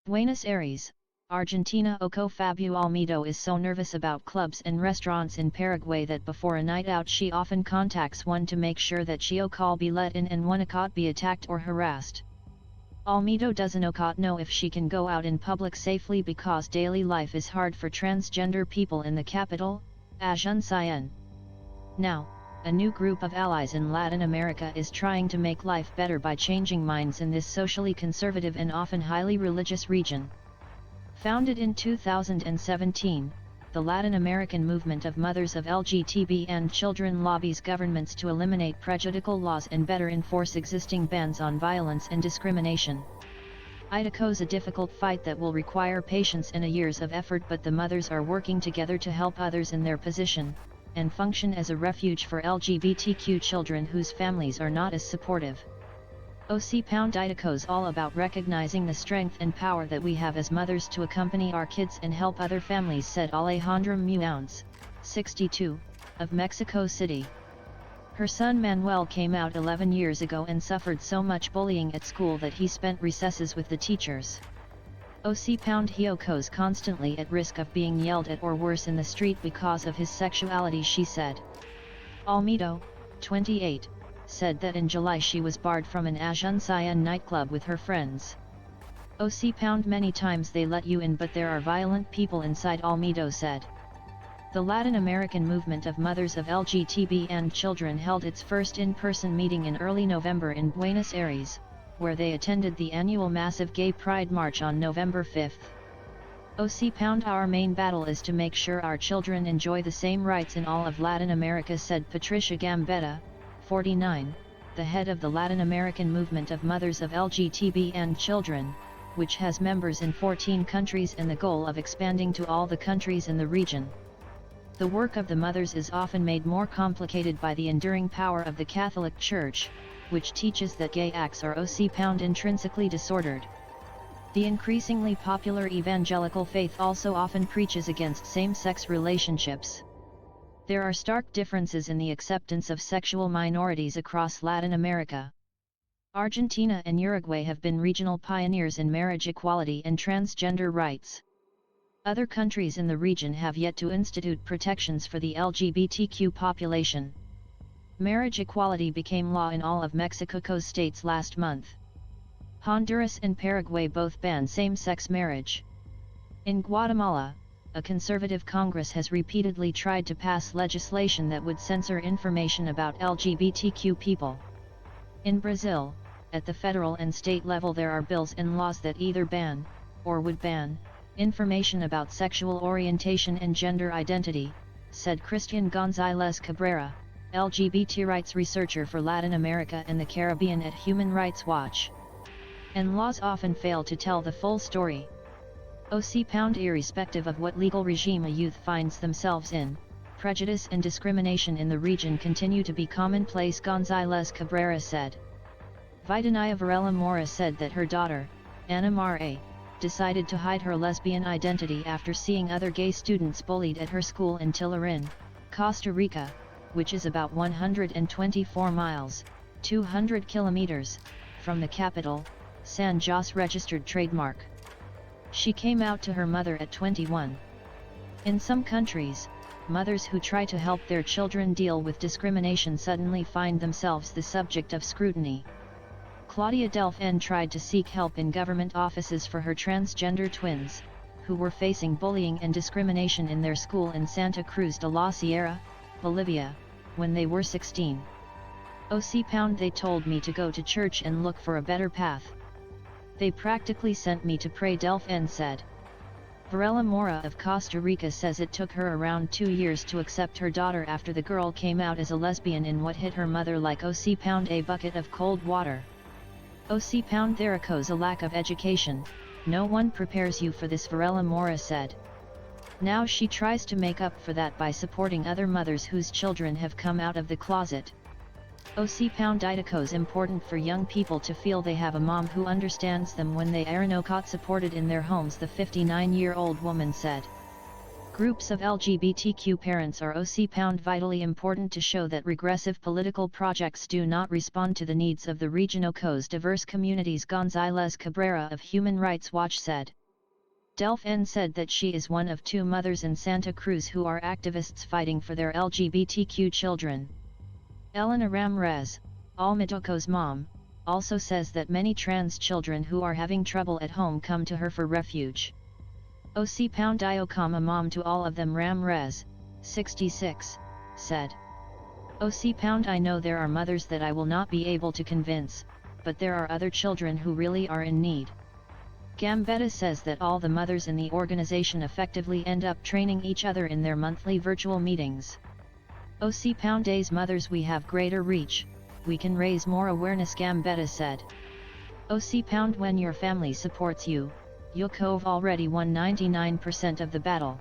Buenos Aires, Argentina. Fabu Olmedo is so nervous about clubs and restaurants in Paraguay that before a night out she often contacts one to make sure that she can be let in and one can't be attacked or harassed. Olmedo doesn't know if she can go out in public safely because daily life is hard for transgender people in the capital, Asunción. Now, a new group of allies in Latin America is trying to make life better by changing minds in this socially conservative and often highly religious region. Founded in 2017, the Latin American movement of mothers of LGBTQ and children lobbies governments to eliminate prejudicial laws and better enforce existing bans on violence and discrimination. It's a difficult fight that will require patience and years of effort, but the mothers are working together to help others in their position, and function as a refuge for LGBTQ children whose families are not as supportive. It's all about recognizing the strength and power that we have as mothers to accompany our kids and help other families, said Alejandra Muñoz, 62, of Mexico City. Her son Manuel came out 11 years ago and suffered so much bullying at school that he spent recesses with the teachers. He is constantly at risk of being yelled at or worse in the street because of his sexuality, she said. Olmedo, 28, said that in July she was barred from an Asunción nightclub with her friends. Many times they let you in, but there are violent people inside, Olmedo said. The Latin American movement of mothers of LGBTQ and children held its first in-person meeting in early November in Buenos Aires, where they attended the annual massive Gay Pride March on November 5. Our main battle is to make sure our children enjoy the same rights in all of Latin America, said Patricia Gambetta, 49, the head of the Latin American movement of mothers of LGBTQ and children, which has members in 14 countries and the goal of expanding to all the countries in the region. The work of the mothers is often made more complicated by the enduring power of the Catholic Church, which teaches that gay acts are intrinsically disordered. The increasingly popular evangelical faith also often preaches against same-sex relationships. There are stark differences in the acceptance of sexual minorities across Latin America. Argentina and Uruguay have been regional pioneers in marriage equality and transgender rights. Other countries in the region have yet to institute protections for the LGBTQ population. Marriage equality became law in all of Mexico's states last month. Honduras and Paraguay both ban same-sex marriage. In Guatemala, a conservative Congress has repeatedly tried to pass legislation that would censor information about LGBTQ people. In Brazil, at the federal and state level there are bills and laws that either ban, or would ban, information about sexual orientation and gender identity, said Christian González Cabrera, LGBT rights researcher for Latin America and the Caribbean at Human Rights Watch. And laws often fail to tell the full story. Irrespective of what legal regime a youth finds themselves in, prejudice and discrimination in the region continue to be commonplace, González Cabrera said. Vidania Varela Mora said that her daughter, Ana Maria, decided to hide her lesbian identity after seeing other gay students bullied at her school in Tilarin, Costa Rica, which is about 124 miles, 200 kilometers, from the capital, San Jose registered trademark. She came out to her mother at 21. In some countries, mothers who try to help their children deal with discrimination suddenly find themselves the subject of scrutiny. Claudia Delfin tried to seek help in government offices for her transgender twins, who were facing bullying and discrimination in their school in Santa Cruz de la Sierra, Bolivia, when they were 16. They told me to go to church and look for a better path. They practically sent me to pray, Delfin said. Varela Mora of Costa Rica says it took her around 2 years to accept her daughter after the girl came out as a lesbian in what hit her mother like a bucket of cold water. There is a lack of education, no one prepares you for this, Varela Mora said. Now she tries to make up for that by supporting other mothers whose children have come out of the closet. It is important for young people to feel they have a mom who understands them when they are not supported in their homes, the 59-year-old woman said. Groups of LGBTQ parents are OC vitally important to show that regressive political projects do not respond to the needs of the Regionoco's diverse communities, González Cabrera of Human Rights Watch said. Delphin said that she is one of 2 mothers in Santa Cruz who are activists fighting for their LGBTQ children. Elena Ramírez, Olmedo's mom, also says that many trans children who are having trouble at home come to her for refuge. Io come a mom to all of them, Ramírez, 66, said. I know there are mothers that I will not be able to convince, but there are other children who really are in need. Gambetta says that all the mothers in the organization effectively end up training each other in their monthly virtual meetings. Days mothers, we have greater reach, we can raise more awareness, Gambetta said. When your family supports you, you've already won 99% of the battle.